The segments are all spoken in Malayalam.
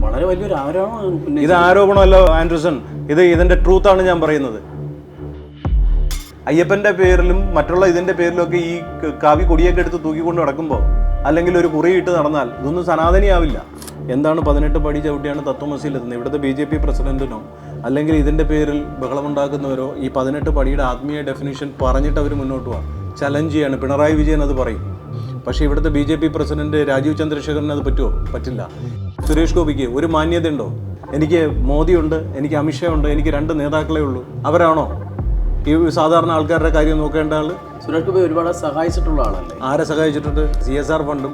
വളരെ വലിയൊരു ആരോപണം. ഇത് ആരോപണമല്ല ആൻഡ്രസൺ, ഇതിന്റെ ട്രൂത്താണ് ഞാൻ പറയുന്നത്. അയ്യപ്പന്റെ പേരിലും മറ്റുള്ള ഇതിന്റെ പേരിലൊക്കെ ഈ കാവി കൊടിയൊക്കെ എടുത്ത് തൂക്കിക്കൊണ്ട് നടക്കുമ്പോൾ അല്ലെങ്കിൽ ഒരു കുറിയിട്ട് നടന്നാൽ ഇതൊന്നും സനാതനിയാവില്ല. എന്താണ് 18 പടി ചവിട്ടിയാണ് തത്വമസിയിലെത്തുന്നത്? ഇവിടുത്തെ BJP പ്രസിഡന്റിനോ അല്ലെങ്കിൽ ഇതിന്റെ പേരിൽ ബഹളമുണ്ടാക്കുന്നവരോ ഈ 18 പടിയുടെ ആത്മീയ ഡെഫിനിഷൻ പറഞ്ഞിട്ട് അവർ മുന്നോട്ട് പോവാം, ചലഞ്ച് ചെയ്യാണ്. പിണറായി വിജയൻ അത് പറയും. പക്ഷേ ഇവിടുത്തെ BJP പ്രസിഡന്റ് രാജീവ് ചന്ദ്രശേഖരന് അത് പറ്റുമോ? പറ്റില്ല. സുരേഷ് ഗോപിക്ക് ഒരു മാന്യതയുണ്ടോ? എനിക്ക് മോദിയുണ്ട്, എനിക്ക് അമിത്ഷാ ഉണ്ട്, എനിക്ക് 2 നേതാക്കളേ ഉള്ളൂ. അവരാണോ ഈ സാധാരണ ആൾക്കാരുടെ കാര്യം നോക്കേണ്ട ആൾ? സുരേഷ് ഗോപി ഒരുപാട് സഹായിച്ചിട്ടുള്ള ആളല്ലേ? ആരെ സഹായിച്ചിട്ടുണ്ട്? CSR ഫണ്ടും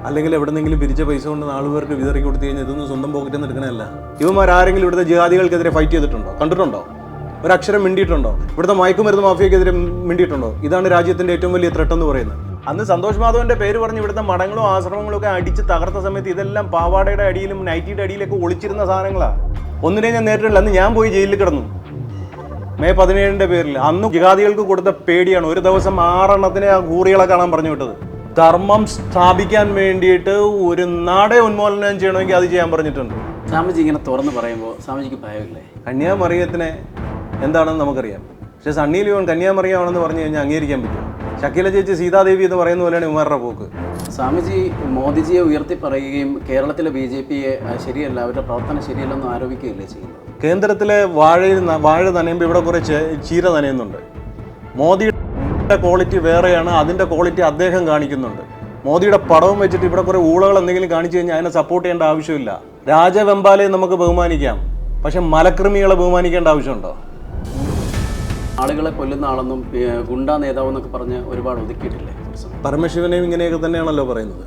അല്ലെങ്കിൽ എവിടെന്നെങ്കിലും പിരിച്ച പൈസ കൊണ്ട് 4 പേർക്ക് വിതറി കൊടുത്തു കഴിഞ്ഞാൽ ഇതൊന്നും സ്വന്തം പോക്കറ്റിൽ നിന്ന് എടുക്കണമല്ല. ഇവന്മാരാരെങ്കിലും ഇവിടുത്തെ ജിഹാദികൾക്കെതിരെ ഫൈറ്റ് ചെയ്തിട്ടുണ്ടോ? കണ്ടിട്ടുണ്ടോ? ഒരക്ഷരം മിണ്ടിയിട്ടുണ്ടോ? ഇവിടുത്തെ മയക്കുമരുന്ന് മാഫിയക്കെതിരെ മിണ്ടിയിട്ടുണ്ടോ? ഇതാണ് രാജ്യത്തിൻ്റെ ഏറ്റവും വലിയ ത്രെട്ട് എന്ന് പറയുന്നത്. അന്ന് സന്തോഷ് മാധവന്റെ പേര് പറഞ്ഞ് ഇവിടുത്തെ മഠങ്ങളും ആശ്രമങ്ങളും ഒക്കെ അടിച്ച് തകർത്ത സമയത്ത് ഇതെല്ലാം പാവാടയുടെ അടിയിലും നൈറ്റിയുടെ അടിയിലൊക്കെ ഒളിച്ചിരുന്ന സാധനങ്ങളാണ്. ഒന്നിനെ ഞാൻ നേരിട്ടില്ല. അന്ന് ഞാൻ പോയി ജയിലിൽ കിടന്നു May 17 പേരിൽ. അന്ന് ജിഹാദികൾക്ക് കൊടുത്ത പേടിയാണ്. ഒരു ദിവസം 6 എണ്ണത്തിനെ ആ കൂറികളെ കാണാൻ പറഞ്ഞു വിട്ടത്. ധർമ്മം സ്ഥാപിക്കാൻ വേണ്ടിയിട്ട് ഒരു നാടേ ഉന്മൂലനം ചെയ്യണമെങ്കിൽ അത് ചെയ്യാൻ പറഞ്ഞിട്ടുണ്ട്. സ്വാമിജി ഇങ്ങനെ തുറന്ന് പറയുമ്പോൾ സ്വാമിജിക്ക് ഭയമില്ലേ? കന്യാമറിയത്തിനെ എന്താണെന്ന് നമുക്കറിയാം. പക്ഷെ സണ്ണി ലിയോൺ കന്യാമറിയമാണെന്ന് പറഞ്ഞു കഴിഞ്ഞാൽ അംഗീകരിക്കാൻ പറ്റും. ഷക്കീല ചേച്ചി സീതാദേവി എന്ന് പറയുന്ന പോലെയാണ് ഇവന്മാരുടെ പോക്ക്. സ്വാമിജി മോദിജിയെ ഉയർത്തി പറയുകയും കേരളത്തിലെ BJPയെ ശരിയല്ല, അവരുടെ പ്രവർത്തനം ശരിയല്ലെന്ന് ആരോപിക്കുകയല്ലേ ചെയ്യുന്നത്? കേന്ദ്രത്തിലെ വാഴ നനയുമ്പോൾ ഇവിടെ കുറേ ചീര നനയുന്നുണ്ട്. മോദിയുടെ ക്വാളിറ്റി വേറെയാണ്, അതിൻ്റെ ക്വാളിറ്റി അദ്ദേഹം കാണിക്കുന്നുണ്ട്. മോദിയുടെ പടവും വെച്ചിട്ട് ഇവിടെ കുറേ ഊളകൾ എന്തെങ്കിലും കാണിച്ചു കഴിഞ്ഞാൽ അതിനെ സപ്പോർട്ട് ചെയ്യേണ്ട ആവശ്യമില്ല. രാജവെമ്പാലയെ നമുക്ക് ബഹുമാനിക്കാം, പക്ഷെ മലക്രിമികളെ ബഹുമാനിക്കേണ്ട ആവശ്യമുണ്ടോ? ആളുകളെ കൊല്ലുന്ന ആളെന്നും ഗുണ്ടാ നേതാവെന്നൊക്കെ പറഞ്ഞ് ഒരുപാട് ഒതുക്കിയിട്ടില്ലേ? പരമശിവനെയും ഇങ്ങനെയൊക്കെ തന്നെയാണല്ലോ പറയുന്നത്.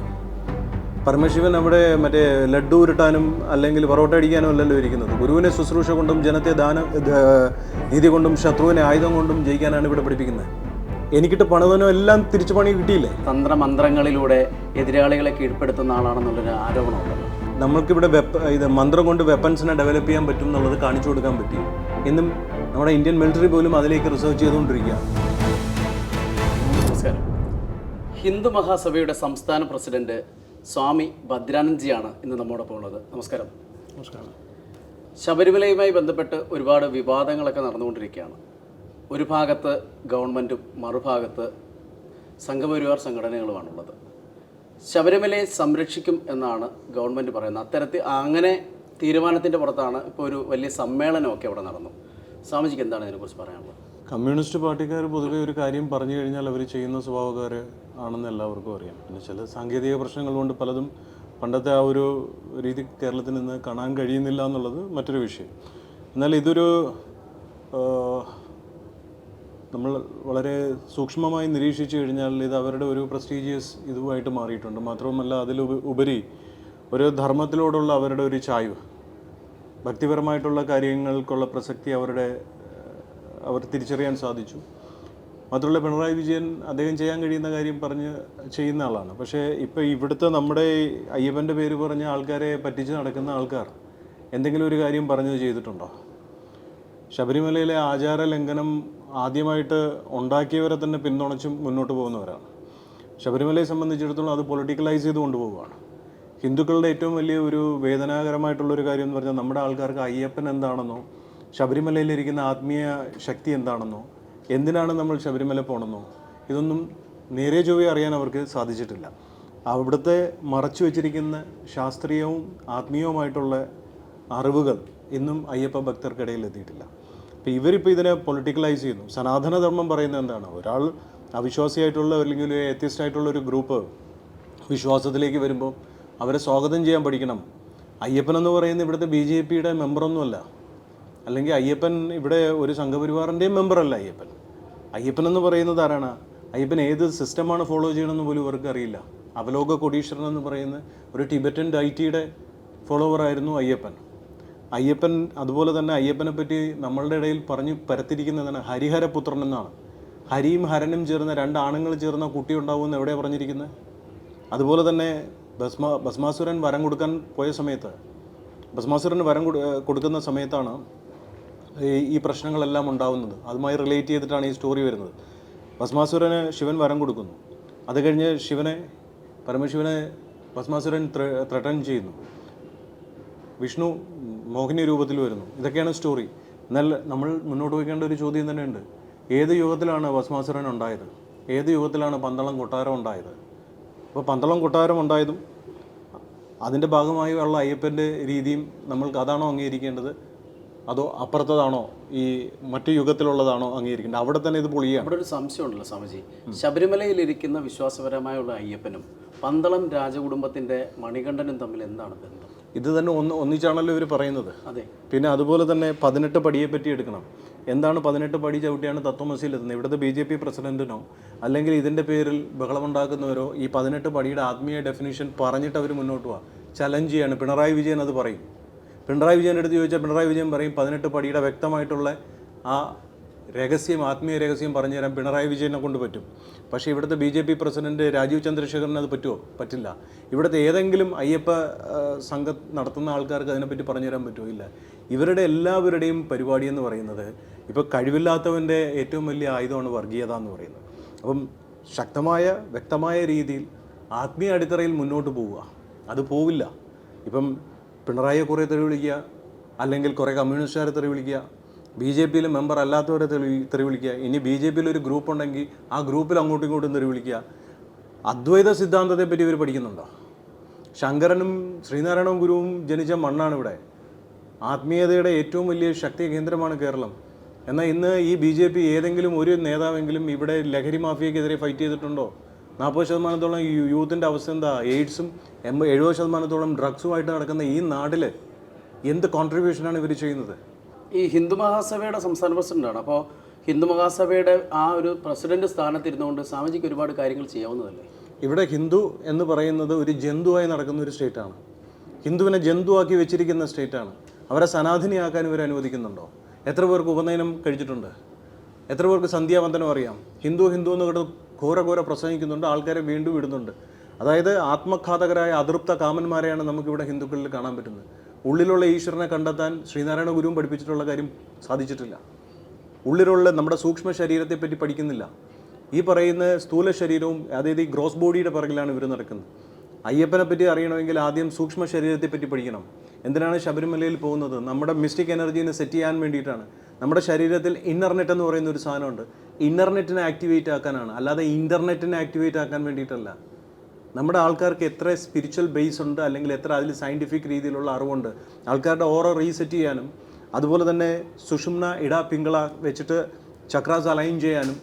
പരമശിവൻ അവിടെ മറ്റേ ലഡ്ഡു ഉരുട്ടാനും അല്ലെങ്കിൽ പൊറോട്ട അടിക്കാനും അല്ലല്ലോ ഇരിക്കുന്നത്. ഗുരുവിനെ ശുശ്രൂഷ കൊണ്ടും ജനത്തെ നീതി കൊണ്ടും ശത്രുവിനെ ആയുധം കൊണ്ടും ജയിക്കാനാണ് ഇവിടെ പഠിപ്പിക്കുന്നത്. എനിക്കിട്ട് പണിതനോ എല്ലാം തിരിച്ചു പണി കിട്ടിയില്ലേ? തന്ത്രമന്ത്രങ്ങളിലൂടെ എതിരാളികളെ കീഴ്പ്പെടുത്തുന്ന ആളാണെന്നുള്ളൊരു ആരോപണമുണ്ടല്ലോ. നമ്മൾക്കിവിടെ മന്ത്രം കൊണ്ട് വെപ്പൺസിനെ ഡെവലപ്പ് ചെയ്യാൻ പറ്റും എന്നുള്ളത് കാണിച്ചു കൊടുക്കാൻ പറ്റി. ഇന്നും നമ്മുടെ ഇന്ത്യൻ മിലിറ്ററി പോലും അതിലേക്ക് റിസർച്ച് ചെയ്തുകൊണ്ടിരിക്കുക. നമസ്കാരം. ഹിന്ദു മഹാസഭയുടെ സംസ്ഥാന പ്രസിഡന്റ് സ്വാമി ഭദ്രാനന്ദ്ജിയാണ് ഇന്ന് നമ്മോടൊപ്പം ഉള്ളത്. നമസ്കാരം. നമസ്കാരം. ശബരിമലയുമായി ബന്ധപ്പെട്ട് ഒരുപാട് വിവാദങ്ങളൊക്കെ നടന്നുകൊണ്ടിരിക്കുകയാണ്. ഒരു ഭാഗത്ത് ഗവൺമെൻറ്റും മറുഭാഗത്ത് സംഘപരിവാർ സംഘടനകളുമാണുള്ളത്. ശബരിമലയെ സംരക്ഷിക്കും എന്നാണ് ഗവൺമെൻറ് പറയുന്നത്. അങ്ങനെ തീരുമാനത്തിൻ്റെ പുറത്താണ് ഇപ്പോൾ ഒരു വലിയ സമ്മേളനമൊക്കെ അവിടെ നടന്നു. സ്വാമിജിക്ക് എന്താണ് ഇതിനെക്കുറിച്ച് പറയാനുള്ളത്? കമ്മ്യൂണിസ്റ്റ് പാർട്ടിക്കാർ പൊതുവെ ഒരു കാര്യം പറഞ്ഞു കഴിഞ്ഞാൽ അവർ ചെയ്യുന്ന സ്വഭാവക്കാർ ആണെന്ന് എല്ലാവർക്കും അറിയാം. പിന്നെ ചില സാങ്കേതിക പ്രശ്നങ്ങൾ കൊണ്ട് പലതും പണ്ടത്തെ ആ ഒരു രീതി കേരളത്തിൽ നിന്ന് കാണാൻ കഴിയുന്നില്ല എന്നുള്ളത് മറ്റൊരു വിഷയം. എന്നാൽ ഇതൊരു നമ്മൾ വളരെ സൂക്ഷ്മമായി നിരീക്ഷിച്ചു കഴിഞ്ഞാൽ ഇത് അവരുടെ ഒരു പ്രസ്റ്റീജിയസ് ഇതുമായിട്ട് മാറിയിട്ടുണ്ട്. മാത്രവുമല്ല അതിലുപരി ഒരു ധർമ്മത്തിലോടുള്ള അവരുടെ ഒരു ചായ്വ്, ഭക്തിപരമായിട്ടുള്ള കാര്യങ്ങൾക്കുള്ള പ്രസക്തി അവർ തിരിച്ചറിയാൻ സാധിച്ചു. മാത്രമല്ല പിണറായി വിജയൻ അദ്ദേഹം ചെയ്യാൻ കഴിയുന്ന കാര്യം പറഞ്ഞ് ചെയ്യുന്ന ആളാണ്. പക്ഷേ ഇപ്പോൾ ഇവിടുത്തെ നമ്മുടെ അയ്യപ്പൻ്റെ പേര് പറഞ്ഞ ആൾക്കാരെ പറ്റിച്ച് നടക്കുന്ന ആൾക്കാർ എന്തെങ്കിലും ഒരു കാര്യം പറഞ്ഞത് ചെയ്തിട്ടുണ്ടോ? ശബരിമലയിലെ ആചാര ലംഘനം ആദ്യമായിട്ട് ഉണ്ടാക്കിയവരെ തന്നെ പിന്തുണച്ചും മുന്നോട്ട് പോകുന്നവരാണ്. ശബരിമലയെ സംബന്ധിച്ചിടത്തോളം അത് പൊളിറ്റിക്കലൈസ് ചെയ്ത് കൊണ്ടുപോവുകയാണ്. ഹിന്ദുക്കളുടെ ഏറ്റവും വലിയ ഒരു വേദനാകരമായിട്ടുള്ളൊരു കാര്യം എന്ന് പറഞ്ഞാൽ നമ്മുടെ ആൾക്കാർക്ക് അയ്യപ്പൻ എന്താണെന്നോ ശബരിമലയിലിരിക്കുന്ന ആത്മീയ ശക്തി എന്താണെന്നോ എന്തിനാണ് നമ്മൾ ശബരിമല പോകണമെന്നോ ഇതൊന്നും നേരെ ചൊവ്വേ അറിയാൻ അവർക്ക് സാധിച്ചിട്ടില്ല. അവിടുത്തെ മറച്ചു വച്ചിരിക്കുന്ന ശാസ്ത്രീയവും ആത്മീയവുമായിട്ടുള്ള അറിവുകൾ ഇന്നും അയ്യപ്പ ഭക്തർക്കിടയിൽ എത്തിയിട്ടില്ല. അപ്പോൾ ഇവരിപ്പോൾ ഇതിനെ പൊളിറ്റിക്കലൈസ് ചെയ്യുന്നു. സനാതനധർമ്മം പറയുന്നത് എന്താണ്? ഒരാൾ അവിശ്വാസിയായിട്ടുള്ള അല്ലെങ്കിൽ എത്തിസ്റ്റ് ആയിട്ടുള്ള ഒരു ഗ്രൂപ്പ് വിശ്വാസത്തിലേക്ക് വരുമ്പോൾ അവരെ സ്വാഗതം ചെയ്യാൻ പഠിക്കണം. അയ്യപ്പൻ എന്ന് പറയുന്നത് ഇവിടുത്തെ BJPയുടെ മെമ്പറൊന്നുമല്ല, അല്ലെങ്കിൽ അയ്യപ്പൻ ഇവിടെ ഒരു സംഘപരിവാറിൻ്റെയും മെമ്പറല്ല. അയ്യപ്പൻ എന്ന് പറയുന്നത് ആരാണ്? അയ്യപ്പൻ ഏത് സിസ്റ്റമാണ് ഫോളോ ചെയ്യണമെന്ന് പോലും ഇവർക്ക് അറിയില്ല. അവലോക കൊടീശ്വരൻ എന്ന് പറയുന്ന ഒരു ടിബറ്റൻ ഡൈറ്റിയുടെ ഫോളോവറായിരുന്നു അയ്യപ്പൻ. അതുപോലെ തന്നെ അയ്യപ്പനെ പറ്റി നമ്മളുടെ ഇടയിൽ പറഞ്ഞു പരത്തിരിക്കുന്നതാണ് ഹരിഹരപുത്രൻ എന്നാണ്. ഹരിയും ഹരനും ചേർന്ന 2 ആണുങ്ങൾ ചേർന്ന കുട്ടി ഉണ്ടാവുമെന്ന് എവിടെയാണ് പറഞ്ഞിരിക്കുന്നത്? അതുപോലെ തന്നെ ഭസ്മാസുരൻ വരം കൊടുക്കാൻ പോയ സമയത്ത് ഭസ്മാസുരന് വരം കൊടുക്കുന്ന സമയത്താണ് ഈ പ്രശ്നങ്ങളെല്ലാം ഉണ്ടാവുന്നത്. അതുമായി റിലേറ്റ് ചെയ്തിട്ടാണ് ഈ സ്റ്റോറി വരുന്നത്. ഭസ്മാസുരന് ശിവൻ വരം കൊടുക്കുന്നു. അത് കഴിഞ്ഞ് പരമശിവനെ ഭസ്മാസുരൻ ത്രട്ടൺ ചെയ്യുന്നു. വിഷ്ണു മോഹിനി രൂപത്തിൽ വരുന്നു. ഇതൊക്കെയാണ് സ്റ്റോറി. എന്നാൽ നമ്മൾ മുന്നോട്ട് പോയിക്കേണ്ട ഒരു ചോദ്യം തന്നെയുണ്ട്. ഏത് യുഗത്തിലാണ് ഭസ്മാസുരൻ ഉണ്ടായത്? ഏത് യുഗത്തിലാണ് പന്തളം കൊട്ടാരം ഉണ്ടായത്? അപ്പോൾ പന്തളം കൊട്ടാരം ഉണ്ടായതും അതിൻ്റെ ഭാഗമായുള്ള അയ്യപ്പൻ്റെ രീതിയും നമ്മൾക്ക് അതാണോ അംഗീകരിക്കേണ്ടത്, അതോ അപ്പുറത്തതാണോ ഈ മറ്റു യുഗത്തിലുള്ളതാണോ അംഗീകരിക്കേണ്ടത്? അവിടെ തന്നെ ഇത് പൊളിയാണ്. അവിടെ ഒരു സംശയമുണ്ടല്ലോ സ്വാമിജി, ശബരിമലയിലിരിക്കുന്ന വിശ്വാസപരമായുള്ള അയ്യപ്പനും പന്തളം രാജകുടുംബത്തിന്റെ മണികണ്ഠനും തമ്മിൽ എന്താണ് ബന്ധം? ഇത് തന്നെ ഒന്നിച്ചാണല്ലോ ഇവർ പറയുന്നത്. അതെ. പിന്നെ അതുപോലെ തന്നെ 18 പടിയെ പറ്റി എടുക്കണം. എന്താണ് 18 പടി ചവിട്ടിയാണ് തത്വമസിയിലെത്തുന്നത്? ഇവിടുത്തെ BJP പ്രസിഡന്റിനോ അല്ലെങ്കിൽ ഇതിൻ്റെ പേരിൽ ബഹളമുണ്ടാക്കുന്നവരോ ഈ 18 പടിയുടെ ആത്മീയ ഡെഫിനിഷൻ പറഞ്ഞിട്ട് അവർ മുന്നോട്ട് പോവാ. ചലഞ്ച് ചെയ്യാണ്. പിണറായി വിജയൻ അത് പറയും. പിണറായി വിജയൻ്റെ അടുത്ത് ചോദിച്ചാൽ പിണറായി വിജയൻ പറയും 18 പടിയുടെ വ്യക്തമായിട്ടുള്ള ആ രഹസ്യം, ആത്മീയ രഹസ്യം പറഞ്ഞു തരാൻ പിണറായി വിജയനെ കൊണ്ട് പറ്റും. പക്ഷേ ഇവിടുത്തെ BJP പ്രസിഡന്റ് രാജീവ് ചന്ദ്രശേഖറിന് അത് പറ്റുമോ? പറ്റില്ല. ഇവിടുത്തെ ഏതെങ്കിലും അയ്യപ്പ സംഘം നടത്തുന്ന ആൾക്കാർക്ക് അതിനെപ്പറ്റി പറഞ്ഞു തരാൻ പറ്റുമോ? ഇല്ല. ഇവരുടെ എല്ലാവരുടെയും പരിപാടി എന്ന് പറയുന്നത് ഇപ്പോൾ കഴിവില്ലാത്തവൻ്റെ ഏറ്റവും വലിയ ആയുധമാണ് വർഗീയത എന്ന് പറയുന്നത്. അപ്പം ശക്തമായ വ്യക്തമായ രീതിയിൽ ആത്മീയ അടിത്തറയിൽ മുന്നോട്ട് പോവുക. അത് പോവില്ല. ഇപ്പം പിണറായിയെ കുറേ തെറി വിളിക്കുക, അല്ലെങ്കിൽ കുറേ കമ്മ്യൂണിസ്റ്റുകാരെ തെറി വിളിക്കുക, BJPയിൽ മെമ്പർ അല്ലാത്തവരെ തെറി വിളിക്കുക. ഇനി BJPയിൽ ഒരു ഗ്രൂപ്പ് ഉണ്ടെങ്കിൽ ആ ഗ്രൂപ്പിൽ അങ്ങോട്ടും ഇങ്ങോട്ടും തെറി വിളിക്കുക. അദ്വൈത സിദ്ധാന്തത്തെ പറ്റി ഇവർ പഠിക്കുന്നുണ്ടോ? ശങ്കരനും ശ്രീനാരായണ ഗുരുവും ജനിച്ച മണ്ണാണ് ഇവിടെ. ആത്മീയതയുടെ ഏറ്റവും വലിയ ശക്തി കേന്ദ്രമാണ് കേരളം. എന്നാൽ ഇന്ന് ഈ BJP ഏതെങ്കിലും ഒരു നേതാവെങ്കിലും ഇവിടെ ലഹരി മാഫിയക്കെതിരെ ഫൈറ്റ് ചെയ്തിട്ടുണ്ടോ? 40% യൂത്തിൻ്റെ അവസ്ഥ എന്താ? എയ്ഡ്സും 70% ഡ്രഗ്സുമായിട്ട് നടക്കുന്ന ഈ നാട്ടിൽ എന്ത് കോൺട്രിബ്യൂഷനാണ് ഇവർ ചെയ്യുന്നത്? ഈ ഹിന്ദു മഹാസഭയുടെ സംസ്ഥാന പ്രസിഡന്റാണ്. അപ്പോൾ ഹിന്ദു മഹാസഭയുടെ ആ ഒരു പ്രസിഡന്റ് സ്ഥാനത്തിരുന്നുകൊണ്ട് സ്വാമിജിക്ക് ഒരുപാട് കാര്യങ്ങൾ ചെയ്യാവുന്നതല്ലേ? ഇവിടെ ഹിന്ദു എന്ന് പറയുന്നത് ഒരു ജന്തുവായി നടക്കുന്ന ഒരു സ്റ്റേറ്റാണ്. ഹിന്ദുവിനെ ജന്തുവാക്കി വെച്ചിരിക്കുന്ന സ്റ്റേറ്റാണ്. അവരെ സനാതനിയാക്കാൻ ഇവർ അനുവദിക്കുന്നുണ്ടോ? എത്ര പേർക്ക് ഉപനയനം കഴിച്ചിട്ടുണ്ട്? എത്ര പേർക്ക് സന്ധ്യാവന്ദനം അറിയാം? ഹിന്ദു ഹിന്ദു എന്ന് കേട്ട് ഘോര പ്രസംഗിക്കുന്നുണ്ട്, ആൾക്കാരെ വീണ്ടും ഇടുന്നുണ്ട്. അതായത് ആത്മഘാതകരായ അതൃപ്ത കാമന്മാരെയാണ് നമുക്കിവിടെ ഹിന്ദുക്കളിൽ കാണാൻ പറ്റുന്നത്. ഉള്ളിലുള്ള ഈശ്വരനെ കണ്ടെത്താൻ ശ്രീനാരായണ ഗുരുവും പഠിപ്പിച്ചിട്ടുള്ള കാര്യം സാധിച്ചിട്ടില്ല. ഉള്ളിലുള്ള നമ്മുടെ സൂക്ഷ്മ ശരീരത്തെ പറ്റി പഠിക്കുന്നില്ല. ഈ പറയുന്ന സ്ഥൂല ശരീരവും, അതായത് ഈ ഗ്രോസ് ബോഡിയുടെ പിറകിലാണ് ഇവർ നടക്കുന്നത്. അയ്യപ്പനെ പറ്റി അറിയണമെങ്കിൽ ആദ്യം സൂക്ഷ്മ ശരീരത്തെ പറ്റി പഠിക്കണം. എന്തിനാണ് ശബരിമലയിൽ പോകുന്നത്? നമ്മുടെ മിസ്റ്റിക് എനർജീനെ സെറ്റ് ചെയ്യാൻ വേണ്ടിയിട്ടാണ്. നമ്മുടെ ശരീരത്തിൽ ഇന്നർനെറ്റ് എന്ന് പറയുന്ന ഒരു സാധനമുണ്ട്. ഇന്നർനെറ്റിനെ ആക്ടിവേറ്റ് ആക്കാനാണ്, അല്ലാതെ ഇൻ്റർനെറ്റിനെ ആക്ടിവേറ്റ് ആക്കാൻ വേണ്ടിയിട്ടല്ല. നമ്മുടെ ആൾക്കാർക്ക് എത്ര സ്പിരിച്വൽ ബേസ് ഉണ്ട്, അല്ലെങ്കിൽ എത്ര അതിൽ സയൻറ്റിഫിക് രീതിയിലുള്ള അറിവുണ്ട്, ആൾക്കാരുടെ ഓറ റീസെറ്റ് ചെയ്യാനും, അതുപോലെ തന്നെ സുഷുമ്ന ഇട പിങ്കള വെച്ചിട്ട് ചക്രാസ് അലൈൻ ചെയ്യാനും,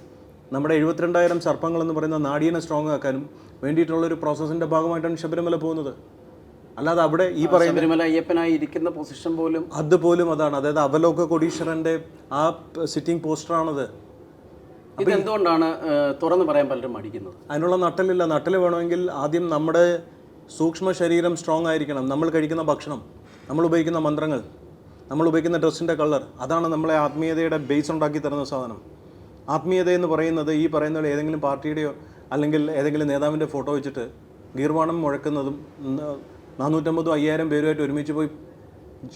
നമ്മുടെ 72,000 സർപ്പങ്ങളെന്ന് പറയുന്ന നാഡീനെ സ്ട്രോങ് ആക്കാനും വേണ്ടിയിട്ടുള്ളൊരു പ്രോസസ്സിൻ്റെ ഭാഗമായിട്ടാണ് ശബരിമല പോകുന്നത്. അല്ലാതെ അവിടെ ഈ പറയുന്ന ശബരിമല അയ്യപ്പനായി ഇരിക്കുന്ന പൊസിഷൻ പോലും അതുപോലും അതാണ്. അതായത് അവലോക കോടീശ്വരൻ്റെ ആ സിറ്റിംഗ് പോസ്റ്ററാണത്. ഇതെന്തുകൊണ്ടാണ് തുറന്നു പറയാൻ പലരും മടിക്കുന്നത്? അതിനുള്ള നട്ടലില്ല. നട്ടൽ വേണമെങ്കിൽ ആദ്യം നമ്മുടെ സൂക്ഷ്മ ശരീരം സ്ട്രോങ് ആയിരിക്കണം. നമ്മൾ കഴിക്കുന്ന ഭക്ഷണം, നമ്മൾ ഉപയോഗിക്കുന്ന മന്ത്രങ്ങൾ, നമ്മൾ ഉപയോഗിക്കുന്ന ഡ്രസ്സിൻ്റെ കളർ, അതാണ് നമ്മളെ ആത്മീയതയുടെ ബേസ് ഉണ്ടാക്കി തരുന്ന സാധനം. ആത്മീയത എന്ന് പറയുന്നത് ഈ പറയുന്ന ഏതെങ്കിലും പാർട്ടിയുടെയോ അല്ലെങ്കിൽ ഏതെങ്കിലും നേതാവിൻ്റെ ഫോട്ടോ വെച്ചിട്ട് ഗീർവാണം മുഴക്കുന്നതും 450,000 പേരുമായിട്ട് ഒരുമിച്ച് പോയി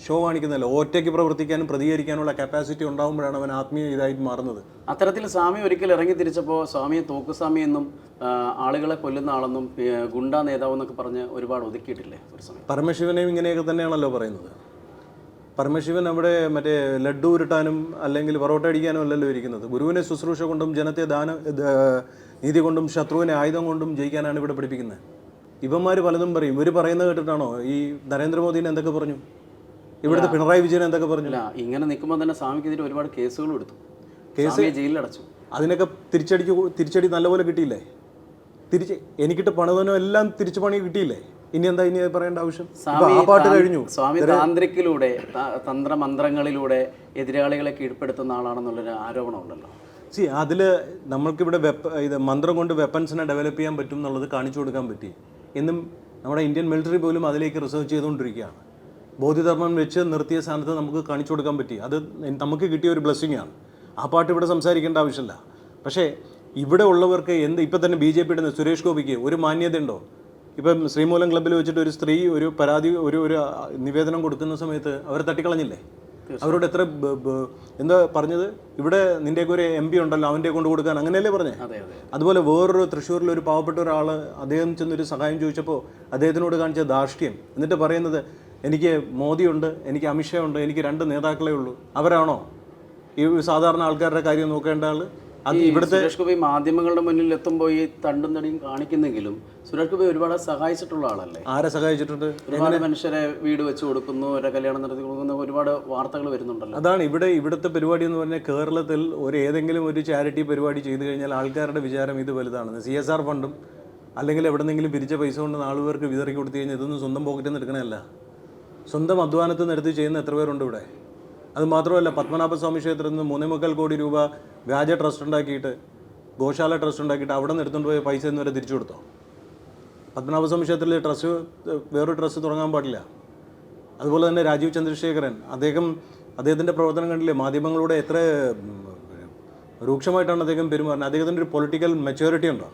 ഷോ കാണിക്കുന്നതല്ല. ഒറ്റയ്ക്ക് പ്രവർത്തിക്കാനും പ്രതികരിക്കാനുള്ള കപ്പാസിറ്റി ഉണ്ടാകുമ്പോഴാണ് അവൻ ആത്മീയ ഇതായിട്ട് മാറുന്നത്. അത്തരത്തിൽ സ്വാമി ഒരിക്കൽ ഇറങ്ങി തിരിച്ചപ്പോൾ സ്വാമിയെ തോക്കുസ്വാമി എന്നും ആളുകളെ കൊല്ലുന്ന ആളെന്നും ഗുണ്ടാ നേതാവ് എന്നൊക്കെ പറഞ്ഞ് ഒരുപാട് ഒതുക്കിയിട്ടില്ലേ ഒരു സമയം? പരമശിവനെയും ഇങ്ങനെയൊക്കെ തന്നെയാണല്ലോ പറയുന്നത്. പരമശിവൻ അവിടെ മറ്റേ ലഡ്ഡു ഉരുട്ടാനും അല്ലെങ്കിൽ പൊറോട്ട അടിക്കാനും അല്ലല്ലോ ഇരിക്കുന്നത്. ഗുരുവിനെ ശുശ്രൂഷ കൊണ്ടും ജനത്തെ നീതി കൊണ്ടും ശത്രുവിനെ ആയുധം കൊണ്ടും ജയിക്കാനാണ് ഇവിടെ പഠിപ്പിക്കുന്നത്. ഇവന്മാർ പലതും പറയും. ഇവർ പറയുന്നത് കേട്ടിട്ടാണോ ഈ നരേന്ദ്രമോദിനെ എന്തൊക്കെ പറഞ്ഞു, ഇവിടുത്തെ പിണറായി വിജയൻ എന്തൊക്കെ പറഞ്ഞില്ല? ഇങ്ങനെ നിൽക്കുമ്പോൾ തന്നെ സ്വാമിക്കെതിരെ ഒരുപാട് കേസുകളും എടുത്തു, ജയിലിലടച്ചു. അതിനൊക്കെ തിരിച്ചടി നല്ലപോലെ കിട്ടിയില്ലേ? എനിക്കിട്ട് പണിതനോ എല്ലാം തിരിച്ചു പണി കിട്ടിയില്ലേ? ഇനി എന്താ ഇനി പറയേണ്ട ആവശ്യം? ആ പാട്ട് കഴിഞ്ഞു. സ്വാമി താന്ത്രിക്കിലൂടെ തന്ത്രമന്ത്രങ്ങളിലൂടെ എതിരാളികളെ കീഴ്പ്പെടുത്തുന്ന ആളാണെന്നുള്ളൊരു ആരോപണമുണ്ടല്ലോ. അതിൽ നമ്മൾക്കിവിടെ ഇത് മന്ത്രം കൊണ്ട് വെപ്പൺസിനെ ഡെവലപ്പ് ചെയ്യാൻ പറ്റും എന്നുള്ളത് കാണിച്ചു കൊടുക്കാൻ പറ്റി. എന്നും നമ്മുടെ ഇന്ത്യൻ മിലിറ്ററി പോലും അതിലേക്ക് റിസർച്ച് ചെയ്തുകൊണ്ടിരിക്കുകയാണ്. ബോധിധർമ്മം വെച്ച് നിർത്തിയ സ്ഥാനത്ത് നമുക്ക് കാണിച്ചു കൊടുക്കാൻ പറ്റി. അത് നമുക്ക് കിട്ടിയ ഒരു ബ്ലെസ്സിങ് ആണ്. ആ പാട്ട് ഇവിടെ സംസാരിക്കേണ്ട ആവശ്യമില്ല. പക്ഷേ ഇവിടെ ഉള്ളവർക്ക് ഇപ്പം തന്നെ BJPയുടെ സുരേഷ് ഗോപിക്ക് ഒരു മാന്യതയുണ്ടോ? ഇപ്പം ശ്രീമൂലം ക്ലബ്ബിൽ വെച്ചിട്ട് ഒരു സ്ത്രീ ഒരു പരാതി ഒരു നിവേദനം കൊടുക്കുന്ന സമയത്ത് അവർ തട്ടിക്കളഞ്ഞില്ലേ? അവരോട് എത്ര എന്താ പറഞ്ഞത്? ഇവിടെ നിൻ്റെയൊക്കെ ഒരു MP ഉണ്ടല്ലോ, അവൻ്റെ കൊണ്ട് കൊടുക്കാൻ, അങ്ങനെയല്ലേ പറഞ്ഞേ? അതുപോലെ വേറൊരു തൃശ്ശൂരിൽ ഒരു പാവപ്പെട്ട ഒരാൾ അദ്ദേഹം ചെന്നൊരു സഹായം ചോദിച്ചപ്പോൾ അദ്ദേഹത്തിനോട് കാണിച്ച ധാർഷ്ട്യം, എന്നിട്ട് പറയുന്നത് എനിക്ക് മോദിയുണ്ട്, എനിക്ക് അമിത്ഷാ ഉണ്ട്, എനിക്ക് 2 നേതാക്കളേ ഉള്ളൂ. അവരാണോ ഈ സാധാരണ ആൾക്കാരുടെ കാര്യം നോക്കേണ്ട ആൾ? അത് ഇവിടുത്തെ സുരേഷ് ഗോപി മാധ്യമങ്ങളുടെ മുന്നിൽ എത്തുമ്പോൾ ഈ തണ്ടും തടിയും കാണിക്കുന്നെങ്കിലും സുരേഷ് ഗോപി ഒരുപാട് സഹായിച്ചിട്ടുള്ള ആളല്ലേ? ആരെ സഹായിച്ചിട്ടുണ്ട്? ഒരുപാട് മനുഷ്യരെ വീട് വെച്ച് കൊടുക്കുന്നു, അവരെ കല്യാണം നടത്തി കൊടുക്കുന്നു, ഒരുപാട് വാർത്തകൾ വരുന്നുണ്ടല്ലോ. അതാണ് ഇവിടുത്തെ പരിപാടി എന്ന് പറഞ്ഞാൽ, കേരളത്തിൽ ഏതെങ്കിലും ഒരു ചാരിറ്റി പരിപാടി ചെയ്തു കഴിഞ്ഞാൽ ആൾക്കാരുടെ വിചാരം ഇത് വലുതാണെന്ന്. CSR ഫണ്ടും അല്ലെങ്കിൽ എവിടെന്നെങ്കിലും പിരിച്ച പൈസ കൊണ്ട് 4 പേർക്ക് വിതറി കൊടുത്തു കഴിഞ്ഞാൽ ഇതൊന്നും സ്വന്തം പോക്കറ്റിൽ നിന്ന് എടുക്കണമല്ല, സ്വന്തം അധ്വാനത്തിൽ നിന്ന് എടുത്ത് ചെയ്യുന്ന എത്ര പേരുണ്ട് ഇവിടെ? അത് മാത്രമല്ല, പത്മനാഭസ്വാമി ക്ഷേത്രത്തിൽ നിന്ന് 3.25 കോടി രൂപ വ്യാജ ട്രസ്റ്റ് ഉണ്ടാക്കിയിട്ട്, ഗോശാല ട്രസ്റ്റ് ഉണ്ടാക്കിയിട്ട് അവിടെ നിന്ന് എടുത്തുകൊണ്ട് പോയ പൈസ ഇന്നുവരെ തിരിച്ചു കൊടുത്തോ? പത്മനാഭസ്വാമി ക്ഷേത്രത്തിൽ ട്രസ്റ്റ്, വേറൊരു ട്രസ്റ്റ് തുടങ്ങാൻ പാടില്ല. അതുപോലെ തന്നെ രാജീവ് ചന്ദ്രശേഖരൻ, അദ്ദേഹത്തിൻ്റെ പ്രവർത്തനം കണ്ടില്ലേ? മാധ്യമങ്ങളോട് എത്ര രൂക്ഷമായിട്ടാണ് അദ്ദേഹം പെരുമാറുന്നത്. അദ്ദേഹത്തിൻ്റെ ഒരു പൊളിറ്റിക്കൽ മെച്യൂരിറ്റി ഉണ്ടോ?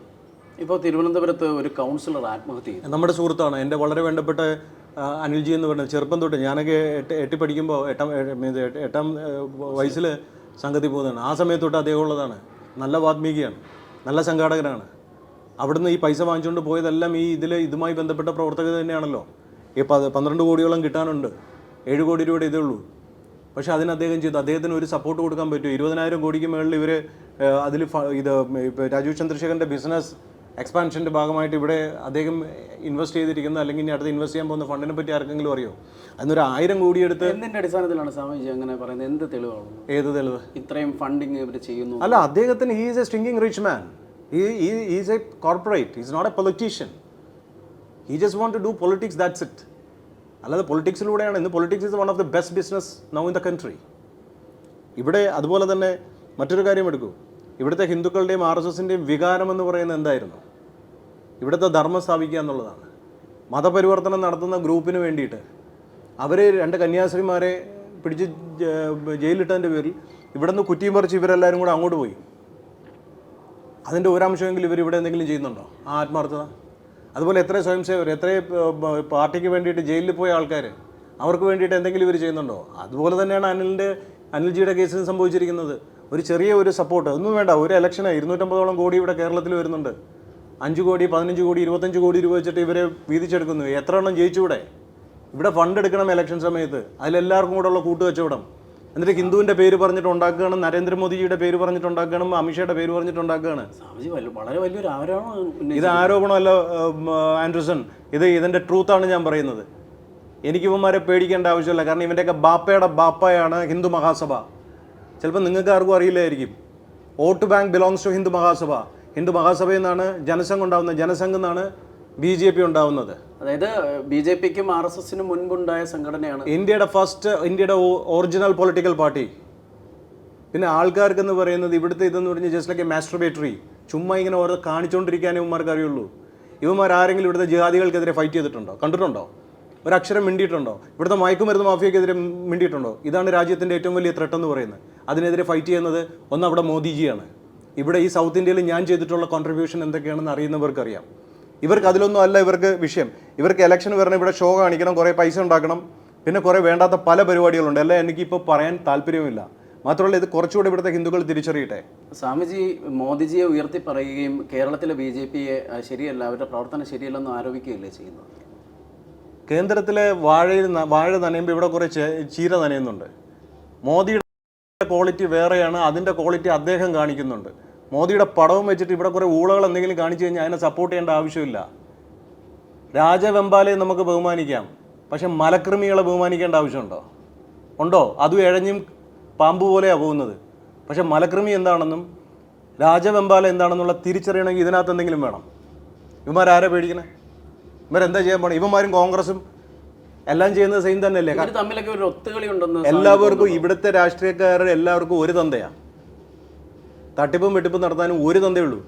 ഇപ്പോൾ തിരുവനന്തപുരത്ത് ഒരു കൗൺസിലർ ആത്മഹത്യ ചെയ്തു. നമ്മുടെ സുഹൃത്താണ്, എൻ്റെ വളരെ വേണ്ടപ്പെട്ട അനിൽജി എന്ന് പറഞ്ഞത്. ചെറുപ്പം തൊട്ട് ഞാനൊക്കെ എട്ടി പഠിക്കുമ്പോൾ 8ാം വയസ്സിൽ സംഗതി പോകുന്നതാണ്. ആ സമയത്ത് തൊട്ട് അദ്ദേഹം ഉള്ളതാണ്. നല്ല വാത്മീകിയാണ്, നല്ല സംഘാടകനാണ്. അവിടുന്ന് ഈ പൈസ വാങ്ങിച്ചുകൊണ്ട് പോയതെല്ലാം ഇതുമായി ബന്ധപ്പെട്ട പ്രവർത്തകർ തന്നെയാണല്ലോ. ഈ 12 കോടിയോളം കിട്ടാനുണ്ട്, 7 കോടി രൂപയുടെ ഇതേ ഉള്ളൂ. പക്ഷേ അതിന് അദ്ദേഹം ചെയ്തു. അദ്ദേഹത്തിന് ഒരു സപ്പോർട്ട് കൊടുക്കാൻ പറ്റും. 20,000 കോടിക്ക് മുകളിൽ ഇവർ അതിൽ ഇപ്പോൾ രാജീവ് ചന്ദ്രശേഖരൻ്റെ ബിസിനസ് എക്സ്പാൻഷൻ്റെ ഭാഗമായിട്ട് ഇവിടെ അദ്ദേഹം ഇൻവെസ്റ്റ് ചെയ്തിരിക്കുന്ന, അല്ലെങ്കിൽ ഇനി അടുത്ത് ഇൻവെസ്റ്റ് ചെയ്യാൻ പോകുന്ന ഫണ്ടിനെ പറ്റി ആർക്കെങ്കിലും അറിയോ? അതിനൊരു 1000 കോടി എടുത്ത് എന്തിൻ്റെ അടിസ്ഥാനത്തിലാണ് സ്വാമിജി അങ്ങനെ പറയുന്നത്? എന്ത് തെളിവാണ്? ഏത് തെളിവ്? ഇത്രയും ഫണ്ടിങ് ഇവർ ചെയ്യുന്നു. അല്ല, അദ്ദേഹത്തിന് he's a stinking rich man. Is a corporate, is not a politician. He just want to do politics, that's it. അല്ലാതെ പൊളിറ്റിക്സിലൂടെയാണ്. ഇന്ന് politics is one of the best business now in the country. ഇവിടെ അതുപോലെ തന്നെ മറ്റൊരു കാര്യം എടുക്കൂ. ഇവിടുത്തെ ഹിന്ദുക്കളുടെയും RSSൻ്റെയും വികാരം എന്ന് പറയുന്നത് എന്തായിരുന്നു? ഇവിടുത്തെ ധർമ്മം സ്ഥാപിക്കുക എന്നുള്ളതാണ്. മതപരിവർത്തനം നടത്തുന്ന ഗ്രൂപ്പിന് വേണ്ടിയിട്ട് അവർ 2 കന്യാസ്ത്രീമാരെ പിടിച്ച് ജയിലിട്ടതിൻ്റെ പേരിൽ ഇവിടെ നിന്ന് കുറ്റിയും പറിച്ച് ഇവരെല്ലാവരും കൂടെ അങ്ങോട്ട് പോയി. അതിൻ്റെ ഒരംശമെങ്കിലും ഇവർ ഇവിടെ എന്തെങ്കിലും ചെയ്യുന്നുണ്ടോ? ആ ആത്മാർത്ഥത. അതുപോലെ എത്ര സ്വയംസേവർ, എത്ര പാർട്ടിക്ക് വേണ്ടിയിട്ട് ജയിലിൽ പോയ ആൾക്കാർ, അവർക്ക് വേണ്ടിയിട്ട് എന്തെങ്കിലും ഇവർ ചെയ്യുന്നുണ്ടോ? അതുപോലെ തന്നെയാണ് അനിൽജിയുടെ കേസിന് സംഭവിച്ചിരിക്കുന്നത്. ഒരു ചെറിയ സപ്പോർട്ട് ഒന്നും വേണ്ട. ഒരു ഇലക്ഷന് 250ഓളം കോടി ഇവിടെ കേരളത്തിൽ വരുന്നുണ്ട്. 5 കോടി, 15 കോടി, 25 കോടി രൂപ വെച്ചിട്ട് ഇവരെ വീതിച്ചെടുക്കുന്നു. എത്ര എണ്ണം ജയിച്ചുകൂടെ? ഇവിടെ ഫണ്ട് എടുക്കണം ഇലക്ഷൻ സമയത്ത്. അതിലെല്ലാവർക്കും കൂടെ ഉള്ള കൂട്ടുകച്ചവടം. എന്നിട്ട് ഹിന്ദുവിൻ്റെ പേര് പറഞ്ഞിട്ട് ഉണ്ടാക്കുകയാണ്, നരേന്ദ്രമോദിജിയുടെ പേര് പറഞ്ഞിട്ടുണ്ടാക്കണം, അമിത്ഷായുടെ പേര് പറഞ്ഞിട്ടുണ്ടാക്കുകയാണ്. വളരെ വലിയൊരു ആരോപണം. ഇത് ആരോപണമല്ല ആൻഡ്രൂസൺ, ഇതിൻ്റെ ട്രൂത്താണ് ഞാൻ പറയുന്നത്. എനിക്ക് ഇവന്മാരെ പേടിക്കേണ്ട ആവശ്യമില്ല. കാരണം ഇവൻ്റെയൊക്കെ ബാപ്പയുടെ ബാപ്പയാണ് ഹിന്ദു മഹാസഭ. ചിലപ്പോൾ നിങ്ങൾക്ക് ആർക്കും അറിയില്ലായിരിക്കും. Vote bank belongs to Hindu Mahasabha. Hindu മഹാസഭയിൽ നിന്നാണ് ജനസംഘം ഉണ്ടാകുന്നത്. ജനസംഘം എന്നാണ് BJP ഉണ്ടാവുന്നത്. അതായത് BJPക്കും RSSനും മുൻപുണ്ടായ സംഘടനയാണ്. ഇന്ത്യയുടെ ഒറിജിനൽ പൊളിറ്റിക്കൽ പാർട്ടി. പിന്നെ ആൾക്കാർക്കെന്ന് പറയുന്നത് ഇവിടുത്തെ ഇതെന്ന് പറഞ്ഞാൽ ജസ്റ്റ് ലൈക്ക് എ മാസ്ട്രബേറ്ററി. ചുമ്മാ ഇങ്ങനെ ഓരോ കാണിച്ചുകൊണ്ടിരിക്കാനേ ഇവന്മാർക്ക് അറിയുള്ളൂ. ഇവന്മാർ ആരെങ്കിലും ഇവിടുത്തെ ജിഹാദികൾക്കെതിരെ ഫൈറ്റ് ചെയ്തിട്ടുണ്ടോ? കണ്ടിട്ടുണ്ടോ? ഒരക്ഷരം മിണ്ടിയിട്ടുണ്ടോ? ഇവിടുത്തെ മയക്കുമരുന്ന് മാഫിയക്കെതിരെ മിണ്ടിയിട്ടുണ്ടോ? ഇതാണ് രാജ്യത്തിൻ്റെ ഏറ്റവും വലിയ ത്രെട്ട് എന്ന് പറയുന്നത്. അതിനെതിരെ ഫൈറ്റ് ചെയ്യുന്നത് അവിടെ മോദിജിയാണ്. ഇവിടെ ഈ സൗത്ത് ഇന്ത്യയിൽ ഞാൻ ചെയ്തിട്ടുള്ള കോൺട്രിബ്യൂഷൻ എന്തൊക്കെയാണെന്ന് അറിയുന്നവർക്കറിയാം. ഇവർക്ക് അതിലൊന്നും അല്ല ഇവർക്ക് വിഷയം. ഇവർക്ക് ഇലക്ഷൻ വരണം, ഇവിടെ ഷോ കാണിക്കണം, കുറേ പൈസ ഉണ്ടാക്കണം, പിന്നെ കുറേ വേണ്ടാത്ത പല പരിപാടികളുണ്ട്. എല്ലാം എനിക്കിപ്പോൾ പറയാൻ താല്പര്യമില്ല. മാത്രമല്ല, ഇത് കുറച്ചുകൂടി ഇവിടുത്തെ ഹിന്ദുക്കൾ തിരിച്ചറിയട്ടെ. സ്വാമിജി മോദിജിയെ ഉയർത്തി പറയുകയും കേരളത്തിലെ BJPയെ ശരിയല്ല, അവരുടെ പ്രവർത്തനം ശരിയല്ലെന്ന് ആരോപിക്കുകയല്ലേ ചെയ്യുന്നത്? കേന്ദ്രത്തിലെ വാഴ നനയുമ്പോൾ ഇവിടെ കുറേ ചീര നനയുന്നുണ്ട്. മോദിയുടെ ക്വാളിറ്റി വേറെയാണ്, അതിൻ്റെ ക്വാളിറ്റി അദ്ദേഹം കാണിക്കുന്നുണ്ട്. മോദിയുടെ പടവും വെച്ചിട്ട് ഇവിടെ കുറേ ഊളകൾ എന്തെങ്കിലും കാണിച്ചു കഴിഞ്ഞാൽ അതിനെ സപ്പോർട്ട് ചെയ്യേണ്ട ആവശ്യമില്ല. രാജവെമ്പാലയെ നമുക്ക് ബഹുമാനിക്കാം, പക്ഷെ മലക്കൃമികളെ ബഹുമാനിക്കേണ്ട ആവശ്യമുണ്ടോ? അതും ഇഴഞ്ഞും പാമ്പ് പോലെയാണ് പോകുന്നത്. പക്ഷെ മലക്കൃമി എന്താണെന്നും രാജവെമ്പാല എന്താണെന്നുള്ള തിരിച്ചറിയണമെങ്കിൽ ഇതിനകത്ത് എന്തെങ്കിലും വേണം. ഇവന്മാരാരെ പേടിക്കണേ? ഇവരെന്താ ചെയ്യാൻ പോകണം? ഇവന്മാരും കോൺഗ്രസും എല്ലാം ചെയ്യുന്നത് സെയിം തന്നെയല്ലേ? തമ്മിലൊക്കെ ഒരു ഒത്തുകളി ഉണ്ടെന്ന് എല്ലാവർക്കും, ഇവിടുത്തെ രാഷ്ട്രീയക്കാരുടെ എല്ലാവർക്കും ഒരു തന്തയാണ്. തട്ടിപ്പും വെട്ടിപ്പും നടത്താനും ഒരു തന്തയുള്ളൂ.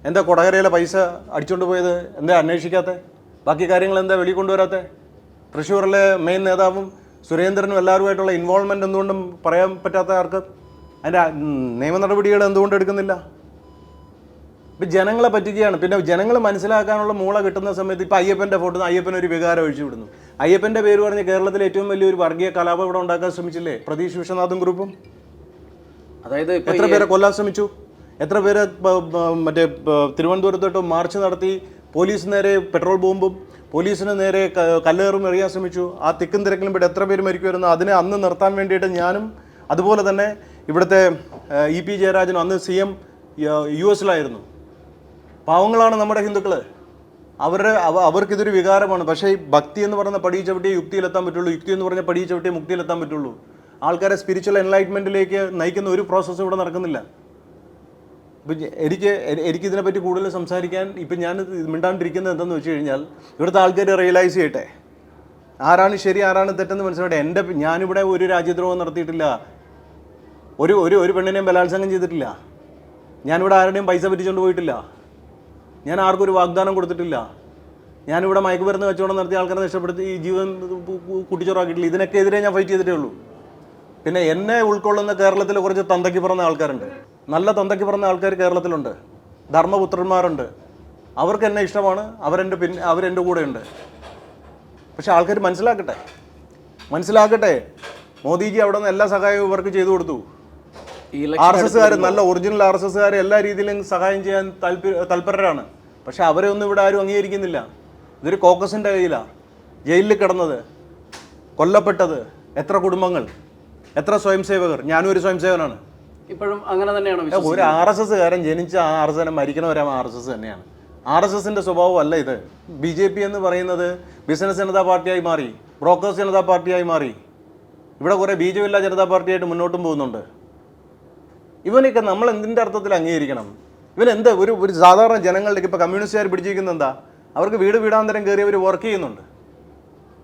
എന്താ കൊടകരയിലെ പൈസ അടിച്ചുകൊണ്ട് പോയത് എന്താ അന്വേഷിക്കാത്ത? ബാക്കി കാര്യങ്ങൾ എന്താ വെളി കൊണ്ടുവരാത്ത? തൃശ്ശൂരിലെ മെയിൻ നേതാവും സുരേന്ദ്രനും എല്ലാവരുമായിട്ടുള്ള ഇൻവോൾവ്മെൻറ്റ് എന്തുകൊണ്ടും പറയാൻ പറ്റാത്ത ആർക്ക്? അതിൻ്റെ നിയമ നടപടികൾ എന്തുകൊണ്ട് എടുക്കുന്നില്ല? ഇപ്പം ജനങ്ങളെ പറ്റിക്കുകയാണ്. പിന്നെ ജനങ്ങൾ മനസ്സിലാക്കാനുള്ള മൂള കിട്ടുന്ന സമയത്ത് ഇപ്പോൾ അയ്യപ്പൻ്റെ ഫോട്ടോ, അയ്യപ്പനൊരു വികാരം ഒഴിച്ചു വിടുന്നു. അയ്യപ്പൻ്റെ പേര് പറഞ്ഞ് കേരളത്തിലെ ഏറ്റവും വലിയൊരു വർഗീയ കലാപം ഇവിടെ ഉണ്ടാക്കാൻ ശ്രമിച്ചില്ലേ പ്രതീഷ് വിശ്വനാഥും ഗ്രൂപ്പും? അതായത് എത്ര പേരെ കൊല്ലാൻ ശ്രമിച്ചു? എത്ര പേര് മറ്റേ തിരുവനന്തപുരത്തോട്ട് മാർച്ച് നടത്തി പോലീസ് നേരെ പെട്രോൾ ബോംബും പോലീസിന് നേരെ കല്ലേറും എറിയാൻ ശ്രമിച്ചു. ആ തിക്കും തിരക്കിലും ഇവിടെ എത്ര പേര് മരിക്കുമായിരുന്നു. അതിനെ അന്ന് നിർത്താൻ വേണ്ടിയിട്ട് ഞാനും അതുപോലെ തന്നെ ഇവിടുത്തെ EP ജയരാജനും അന്ന് CM US-ലായിരുന്നു. പാവങ്ങളാണ് നമ്മുടെ ഹിന്ദുക്കൾ. അവർക്കിതൊരു വികാരമാണ്. പക്ഷേ ഈ ഭക്തി എന്ന് പറയുന്ന പടി ചവിട്ടിയേ യുക്തിയിലെത്താൻ പറ്റുള്ളൂ, യുക്തി എന്ന് പറഞ്ഞ പടി ചവിട്ടിയേ മുക്തിയിലെത്താൻ പറ്റുള്ളൂ. ആൾക്കാരെ സ്പിരിച്വൽ എൻലൈറ്റ്മെൻറ്റിലേക്ക് നയിക്കുന്ന ഒരു പ്രോസസ്സും ഇവിടെ നടക്കുന്നില്ല. ഇപ്പം എനിക്കിതിനെപ്പറ്റി കൂടുതൽ സംസാരിക്കാൻ ഇപ്പം ഞാൻ മിണ്ടാണ്ടിരിക്കുന്നത് എന്താണെന്ന് വെച്ച് കഴിഞ്ഞാൽ ഇവിടുത്തെ ആൾക്കാർ റിയലൈസ് ചെയ്യട്ടെ, ആരാണ് ശരി ആരാണ് തെറ്റെന്ന് മനസ്സിലാവട്ടെ. ഞാനിവിടെ ഒരു രാജ്യദ്രോഹം നടത്തിയിട്ടില്ല, ഒരു പെണ്ണിനെയും ബലാത്സംഗം ചെയ്തിട്ടില്ല, ഞാനിവിടെ ആരുടെയും പൈസ പറ്റിച്ചുകൊണ്ട് പോയിട്ടില്ല, ഞാൻ ആർക്കും ഒരു വാഗ്ദാനം കൊടുത്തിട്ടില്ല, ഞാനിവിടെ മയക്കുമരുന്ന് കച്ചവടം നടത്തിയ ആൾക്കാരെ നഷ്ടപ്പെടുത്തി ഈ ജീവൻ കുട്ടിച്ചോറാക്കിയിട്ടില്ല. ഇതിനൊക്കെ എതിരെ ഞാൻ ഫൈറ്റ് ചെയ്തിട്ടേ ഉള്ളൂ. പിന്നെ എന്നെ ഉൾക്കൊള്ളുന്ന കേരളത്തിൽ കുറച്ച് തന്തയ്ക്ക് പറഞ്ഞ ആൾക്കാരുണ്ട്, നല്ല തന്തയ്ക്ക് പറഞ്ഞ ആൾക്കാർ കേരളത്തിലുണ്ട്, ധർമ്മപുത്രന്മാരുണ്ട്. അവർക്ക് എന്നെ ഇഷ്ടമാണ്, അവരെൻ്റെ കൂടെയുണ്ട്. പക്ഷെ ആൾക്കാർ മനസ്സിലാക്കട്ടെ, മോദിജി അവിടെ നിന്ന് എല്ലാ സഹായവും ഇവർക്ക് ചെയ്തു കൊടുത്തു. RSSകാർ, നല്ല ഒറിജിനൽ RSSകാർ എല്ലാ രീതിയിലും സഹായം ചെയ്യാൻ തൽപരരാണ്. പക്ഷെ അവരെ ഒന്നും ഇവിടെ ആരും അംഗീകരിക്കുന്നില്ല. ഇതൊരു കോക്കസിൻ്റെ കയ്യിലാണ് ജയിലിൽ കിടന്നത്, കൊല്ലപ്പെട്ടത് എത്ര കുടുംബങ്ങൾ, എത്ര സ്വയംസേവകർ. ഞാനും ഒരു സ്വയംസേവനാണ്. ഇപ്പോഴും അങ്ങനെ തന്നെയാണ്. ഒരു RSSകാരൻ ജനിച്ച RSS മരിക്കണവരെ RSS തന്നെയാണ്. RSSൻ്റെ സ്വഭാവം അല്ല ഇത്. BJP എന്ന് പറയുന്നത് ബിസിനസ് ജനതാ പാർട്ടിയായി മാറി, ബ്രോക്കേഴ്സ് ജനതാ പാർട്ടിയായി മാറി. ഇവിടെ കുറേ ബീജമില്ലാ ജനതാ പാർട്ടിയായിട്ട് മുന്നോട്ടും പോകുന്നുണ്ട്. ഇവനൊക്കെ നമ്മൾ എന്തിൻ്റെ അർത്ഥത്തിൽ അംഗീകരിക്കണം? ഇവനെന്താ ഒരു സാധാരണ ജനങ്ങളിലേക്ക് ഇപ്പോൾ കമ്മ്യൂണിസ്റ്റുകാർ പിടിച്ചിരിക്കുന്നത് എന്താ? അവർക്ക് വീടാന്തരം കയറി അവർ വർക്ക് ചെയ്യുന്നുണ്ട്.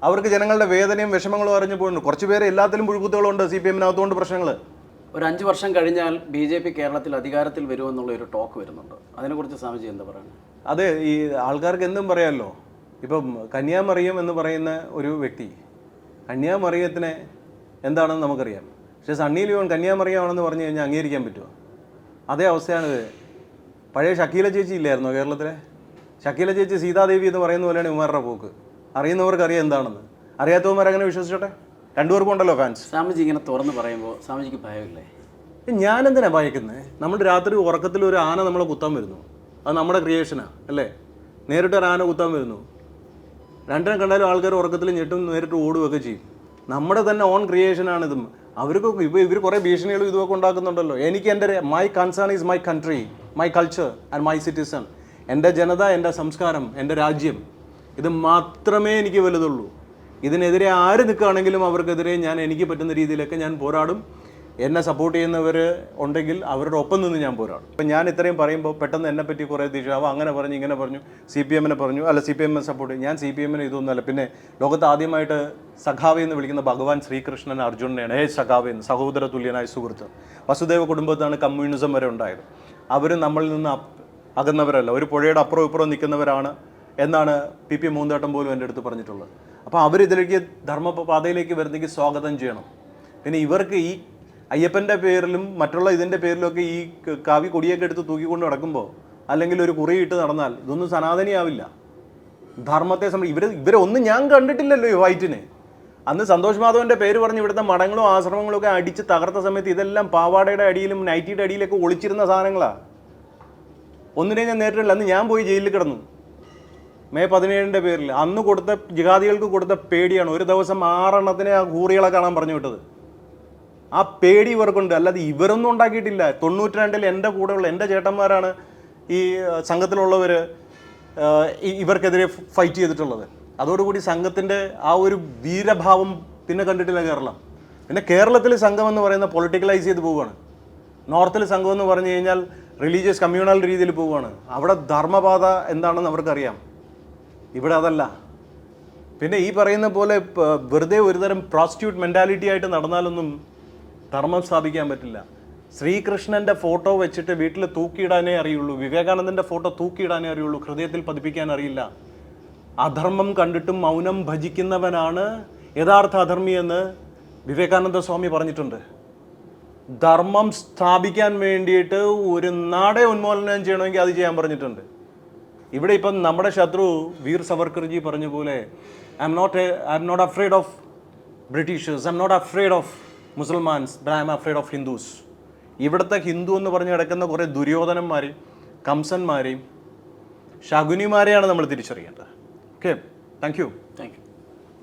അവർക്ക് ജനങ്ങളുടെ വേദനയും വിഷമങ്ങളും അറിഞ്ഞു പോകുന്നുണ്ട്. കുറച്ച് പേര് എല്ലാത്തിലും പുഴുക്കുത്തുകളുണ്ട്. CPM-നകത്തുകൊണ്ട് പ്രശ്നങ്ങൾ. ഒരു 5 വർഷം കഴിഞ്ഞാൽ BJP കേരളത്തിൽ അധികാരത്തിൽ വരുമെന്നുള്ള ഒരു ടോക്ക് വരുന്നുണ്ട്. അതിനെക്കുറിച്ച് സ്വാമിജി എന്താ പറയുന്നത്? അതെ, ഈ ആൾക്കാർക്ക് എന്തും പറയാമല്ലോ. ഇപ്പം കന്യാമറിയം എന്ന് പറയുന്ന ഒരു വ്യക്തി, കന്യാമറിയത്തിനെ എന്താണെന്ന് നമുക്കറിയാം. പക്ഷേ സണ്ണി ലിയോൺ കന്യാമറിയമാണെന്ന് പറഞ്ഞു കഴിഞ്ഞാൽ അംഗീകരിക്കാൻ പറ്റുമോ? അതേ അവസ്ഥയാണിത്. പഴയ ഷക്കീല ചേച്ചി ഇല്ലായിരുന്നോ കേരളത്തിലെ? ഷക്കീല ചേച്ചി സീതാദേവി എന്ന് പറയുന്ന പോലെയാണ് ഇവന്മാരുടെ പോക്ക്. അറിയുന്നവർക്ക് അറിയാം എന്താണെന്ന്, അറിയാത്തവന്മാരങ്ങനെ വിശ്വസിച്ചോട്ടെ. രണ്ടുപേർക്കും ഉണ്ടല്ലോ ഫാൻസ്. സ്വാമിജി ഇങ്ങനെ തുറന്ന് പറയുമ്പോൾ സ്വാമിജിക്ക് ഭയമില്ലേ? ഞാനെന്തിനാണ് ഭയക്കുന്നത്? നമ്മൾ രാത്രി ഉറക്കത്തിൽ ഒരു ആന നമ്മളെ കുത്താൻ വരുന്നു, അത് നമ്മുടെ ക്രിയേഷനാണ് അല്ലേ? നേരിട്ട് ഒരു ആന കുത്താൻ വരുന്നു, രണ്ടിനെ കണ്ടാലും ആൾക്കാർ ഉറക്കത്തിൽ ഞെട്ടും നേരിട്ട് ഓടുകയൊക്കെ ചെയ്യും. നമ്മുടെ തന്നെ ഓൺ ക്രിയേഷനാണിതും. അവർക്കൊക്കെ ഇവർ കുറേ ഭീഷണികളും ഇതുമൊക്കെ ഉണ്ടാക്കുന്നുണ്ടല്ലോ. എനിക്ക് my concern is my country, my culture and my citizen. എൻ്റെ ജനത, എൻ്റെ സംസ്കാരം, എൻ്റെ രാജ്യം, ഇത് മാത്രമേ എനിക്ക് വലുതുള്ളൂ. ഇതിനെതിരെ ആര് നിൽക്കുകയാണെങ്കിലും അവർക്കെതിരെ എനിക്ക് പറ്റുന്ന രീതിയിലൊക്കെ ഞാൻ പോരാടും. എന്നെ സപ്പോർട്ട് ചെയ്യുന്നവർ ഉണ്ടെങ്കിൽ അവരുടെ ഒപ്പം നിന്ന് ഞാൻ പോരാടും. ഇപ്പം ഞാൻ ഇത്രയും പറയുമ്പോൾ പെട്ടെന്ന് എന്നെപ്പറ്റി കുറേ ദിശാവ് അങ്ങനെ പറഞ്ഞു ഇങ്ങനെ പറഞ്ഞു, CPM-നെ പറഞ്ഞു, അല്ല CPM-നെ സപ്പോർട്ട് ചെയ്യും. ഞാൻ CPM-നെ ഇതൊന്നുമല്ല. പിന്നെ ലോകത്ത് ആദ്യമായിട്ട് സഖാവി എന്ന് വിളിക്കുന്ന ഭഗവാൻ ശ്രീകൃഷ്ണൻ അർജുനനെയാണ്. സഖാവി എന്ന്, സഹോദര തുല്യനായ സുഹൃത്ത്. വസുദേവ കുടുംബത്താണ് കമ്മ്യൂണിസം വരെ ഉണ്ടായത്. അവർ നമ്മളിൽ നിന്ന് അകന്നവരല്ല, ഒരു പുഴയുടെ അപ്പുറം ഇപ്പുറം നിൽക്കുന്നവരാണ് എന്നാണ് PP മൂന്തേട്ടൻ പോലും എൻ്റെ അടുത്ത് പറഞ്ഞിട്ടുള്ളത്. അപ്പോൾ അവരിതിലേക്ക് ധർമ്മപാതയിലേക്ക് വരുന്നെങ്കിൽ സ്വാഗതം ചെയ്യണം. പിന്നെ ഇവർക്ക് ഈ അയ്യപ്പൻ്റെ പേരിലും മറ്റുള്ള ഇതിൻ്റെ പേരിലൊക്കെ ഈ കാവി കൊടിയൊക്കെ എടുത്ത് തൂക്കിക്കൊണ്ട് നടക്കുമ്പോൾ, അല്ലെങ്കിൽ ഒരു കുറിയിട്ട് നടന്നാൽ ഇതൊന്നും സനാതനിയാവില്ല. ധർമ്മത്തെ ഇവരെ ഒന്നും ഞാൻ കണ്ടിട്ടില്ലല്ലോ ഈ ഫൈറ്റിന്. അന്ന് സന്തോഷ് മാധവൻ്റെ പേര് പറഞ്ഞ് ഇവിടുത്തെ മഠങ്ങളും ആശ്രമങ്ങളും ഒക്കെ അടിച്ച് തകർത്ത സമയത്ത് ഇതെല്ലാം പാവാടയുടെ അടിയിലും നൈറ്റിയുടെ അടിയിലൊക്കെ ഒളിച്ചിരുന്ന സാധനങ്ങളാണ്. ഒന്നിനെ ഞാൻ നേരിട്ടില്ല. അന്ന് ഞാൻ പോയി ജയിലിൽ കിടന്നു May 17-ന്റെ പേരിൽ. അന്ന് കൊടുത്ത ജിഹാദികൾക്ക് കൊടുത്ത പേടിയാണ്. ഒരു ദിവസം 6 എണ്ണത്തിനെ ആ ഹൂറികളെ കാണാൻ പറഞ്ഞു വിട്ടത്. ആ പേടി ഇവർക്കുണ്ട്, അല്ലാതെ ഇവരൊന്നും ഉണ്ടാക്കിയിട്ടില്ല. 92-ൽ എൻ്റെ കൂടെയുള്ള എൻ്റെ ചേട്ടന്മാരാണ് ഈ സംഘത്തിലുള്ളവർ ഇവർക്കെതിരെ ഫൈറ്റ് ചെയ്തിട്ടുള്ളത്. അതോടുകൂടി സംഘത്തിൻ്റെ ആ ഒരു വീരഭാവം പിന്നെ കണ്ടിട്ടില്ല കേരളം. പിന്നെ കേരളത്തിൽ സംഘം എന്ന് പറയുന്ന പൊളിറ്റിക്കലൈസ് ചെയ്ത് പോവുകയാണ്. നോർത്തിൽ സംഘം എന്ന് പറഞ്ഞു കഴിഞ്ഞാൽ റിലീജിയസ് കമ്മ്യൂണൽ രീതിയിൽ പോവുകയാണ്. അവിടെ ധർമ്മപാത എന്താണെന്ന് അവർക്കറിയാം. ഇവിടെ അതല്ല. പിന്നെ ഈ പറയുന്ന പോലെ വെറുതെ ഒരുതരം പ്രോസ്റ്റിറ്റ്യൂട്ട് മെൻറ്റാലിറ്റി ആയിട്ട് നടന്നാലൊന്നും ധർമ്മം സ്ഥാപിക്കാൻ പറ്റില്ല. ശ്രീകൃഷ്ണൻ്റെ ഫോട്ടോ വെച്ചിട്ട് വീട്ടിൽ തൂക്കിയിടാനേ അറിയുള്ളൂ. വിവേകാനന്ദൻ്റെ ഫോട്ടോ തൂക്കിയിടാനേ അറിയുള്ളൂ, ഹൃദയത്തിൽ പതിപ്പിക്കാൻ അറിയില്ല. അധർമ്മം കണ്ടിട്ടും മൗനം ഭജിക്കുന്നവനാണ് യഥാർത്ഥ അധർമ്മി എന്ന് വിവേകാനന്ദ സ്വാമി പറഞ്ഞിട്ടുണ്ട്. ധർമ്മം സ്ഥാപിക്കാൻ വേണ്ടിയിട്ട് ഒരു നാടേ ഉന്മൂലനം ചെയ്യണമെങ്കിൽ അത് ചെയ്യാൻ പറഞ്ഞിട്ടുണ്ട്. ഇവിടെ ഇപ്പം നമ്മുടെ ശത്രു വീർ സവർക്കർജി പറഞ്ഞ പോലെ I am not afraid of Britishers, I am not afraid of Musalmans, but I am afraid of Hindus. ഇവിടുത്തെ ഹിന്ദു എന്ന് പറഞ്ഞ് കിടക്കുന്ന കുറേ ദുര്യോധനന്മാരെയും കംസന്മാരെയും ശകുനിമാരെയാണ് നമ്മൾ തിരിച്ചറിയേണ്ടത്. ഓക്കെ. Thank you.